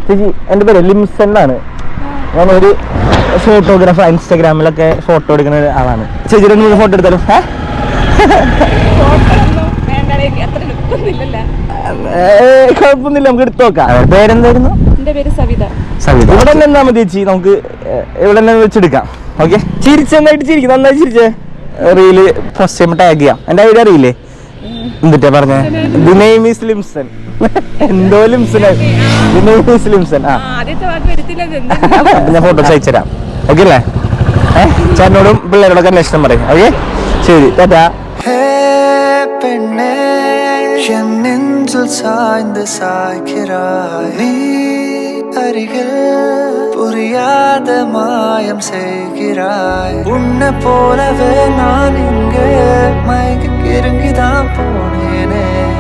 ചേച്ചി എൻ്റെ പേര് ലിംസൺ എന്നാണ്. ഞാനൊരു ഫോട്ടോഗ്രാഫർ, ഇൻസ്റ്റാഗ്രാമിലൊക്കെ ഫോട്ടോ എടുക്കുന്ന ആളാണ്. ചേച്ചിയുടെ 3 ഫോട്ടോ എടുത്താലോ? കുഴപ്പമൊന്നുമില്ല, നമുക്ക് എടുത്തു നോക്കാം. പേരെന്തായിരുന്നു? സവിത. ഇവിടെ തന്നെ എന്നാ മതി ചേച്ചി, നമുക്ക് ഇവിടെ തന്നെ വെച്ചെടുക്കാം. ഓക്കെ, ചിരിച്ച് നന്നായിട്ട് ചിരിക്കും, നന്നായി ചിരിച്ചേ. റീല് ഫസ്റ്റ് ടൈം ടാഗ് ചെയ്യാം. എൻ്റെ ഐഡിയ അറിയില്ലേ? എന്നിട്ടാ പറഞ്ഞേ ദി നെയിം ഈസ് ലിംസൺ. എന്തോ Limson, the name is Limson. ഞാൻ ഫോട്ടോസ് അയച്ചുതരാം. ഓക്കെ അല്ലേ? ചേട്ടനോടും പിള്ളേരോടൊക്കെ അന്വേഷണം പറയും. ഓക്കെ, ശരി, ടാറ്റാ. புரியாத மாயம் செய்கிறாய். உன்னை போலவே நான் இங்கே மயங்கி கிறங்கிதான் போனேன்.